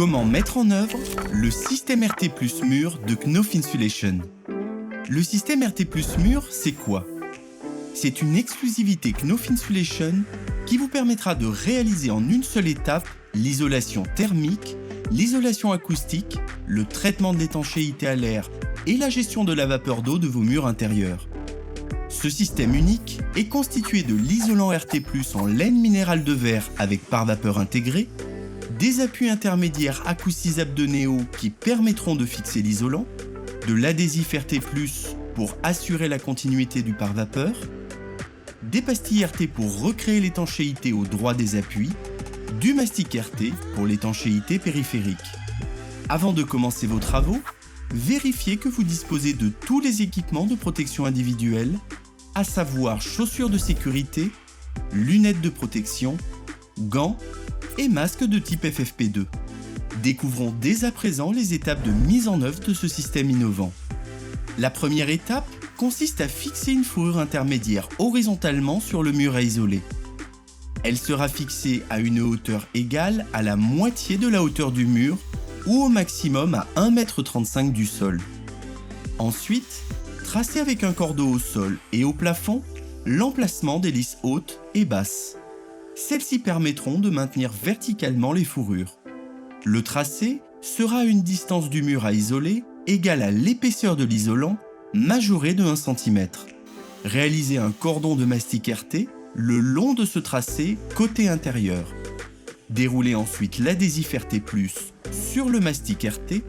Comment mettre en œuvre le système RT+ Mur de Knauf Insulation? Le système RT+ Mur, c'est quoi? C'est une exclusivité Knauf Insulation qui vous permettra de réaliser en une seule étape l'isolation thermique, l'isolation acoustique, le traitement de l'étanchéité à l'air et la gestion de la vapeur d'eau de vos murs intérieurs. Ce système unique est constitué de l'isolant RT+ en laine minérale de verre avec pare-vapeur intégré, des appuis intermédiaires acoustisables de Neo qui permettront de fixer l'isolant, de l'adhésif RT+ pour assurer la continuité du pare-vapeur, des pastilles RT pour recréer l'étanchéité au droit des appuis, du mastic RT pour l'étanchéité périphérique. Avant de commencer vos travaux, vérifiez que vous disposez de tous les équipements de protection individuelle, à savoir chaussures de sécurité, lunettes de protection, gants et masques de type FFP2. Découvrons dès à présent les étapes de mise en œuvre de ce système innovant. La première étape consiste à fixer une fourrure intermédiaire horizontalement sur le mur à isoler. Elle sera fixée à une hauteur égale à la moitié de la hauteur du mur ou au maximum à 1,35 m du sol. Ensuite, tracez avec un cordeau au sol et au plafond l'emplacement des lisses hautes et basses. Celles-ci permettront de maintenir verticalement les fourrures. Le tracé sera à une distance du mur à isoler égale à l'épaisseur de l'isolant majorée de 1 cm. Réalisez un cordon de mastic RT le long de ce tracé côté intérieur. Déroulez ensuite l'adhésif RT+ sur le mastic RT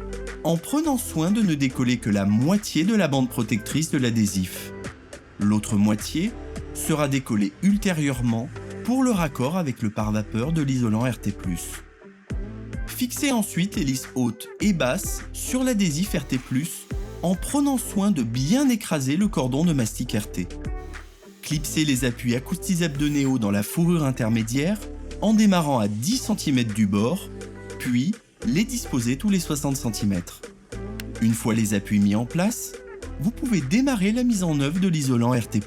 en prenant soin de ne décoller que la moitié de la bande protectrice de l'adhésif. L'autre moitié sera décollée ultérieurement pour le raccord avec le pare-vapeur de l'isolant RT+. Fixez ensuite les lisses hautes et basses sur l'adhésif RT+, en prenant soin de bien écraser le cordon de mastic RT. Clipsez les appuis acoustisables de Neo dans la fourrure intermédiaire en démarrant à 10 cm du bord, puis les disposez tous les 60 cm. Une fois les appuis mis en place, vous pouvez démarrer la mise en œuvre de l'isolant RT+.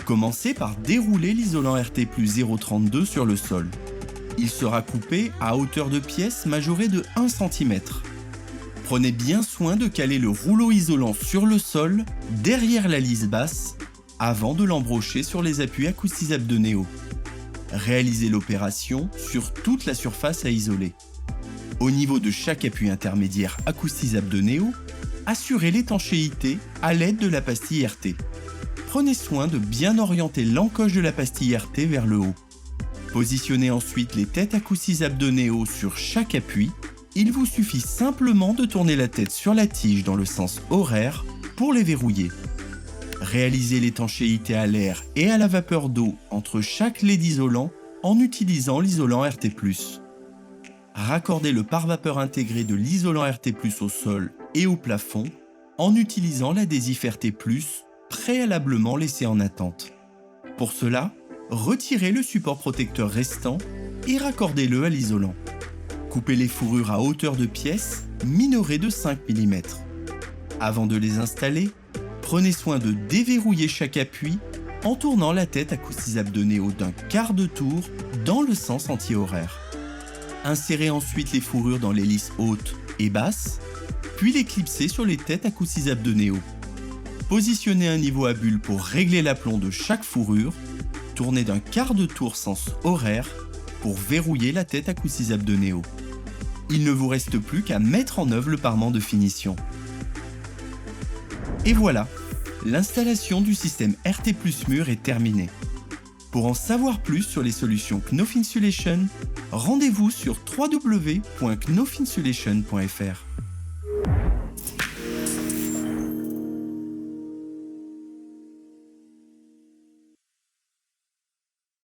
Commencez par dérouler l'isolant RT+ 0,32 sur le sol. Il sera coupé à hauteur de pièce majorée de 1 cm. Prenez bien soin de caler le rouleau isolant sur le sol, derrière la lisse basse, avant de l'embrocher sur les appuis acoustisables de Neo. Réalisez l'opération sur toute la surface à isoler. Au niveau de chaque appui intermédiaire acoustisable de Neo, assurez l'étanchéité à l'aide de la pastille RT. Prenez soin de bien orienter l'encoche de la pastille RT vers le haut. Positionnez ensuite les têtes acoustisables de Neo sur chaque appui. Il vous suffit simplement de tourner la tête sur la tige dans le sens horaire pour les verrouiller. Réalisez l'étanchéité à l'air et à la vapeur d'eau entre chaque lait d'isolant en utilisant l'isolant RT+. Raccordez le pare-vapeur intégré de l'isolant RT+ au sol et au plafond en utilisant l'adhésif RT+, préalablement laissé en attente. Pour cela, retirez le support protecteur restant et raccordez-le à l'isolant. Coupez les fourrures à hauteur de pièce minorée de 5 mm. Avant de les installer, prenez soin de déverrouiller chaque appui en tournant la tête acoustisable de Neo d'un quart de tour dans le sens anti-horaire. Insérez ensuite les fourrures dans les lisses hautes et basses, puis les clipsez sur les têtes acoustisables de Neo. Positionnez un niveau à bulle pour régler l'aplomb de chaque fourrure, tournez d'un quart de tour sens horaire pour verrouiller la tête acoustisable de Neo. Il ne vous reste plus qu'à mettre en œuvre le parement de finition. Et voilà, l'installation du système RT+ Mur est terminée. Pour en savoir plus sur les solutions Knauf Insulation, rendez-vous sur www.knaufinsulation.fr.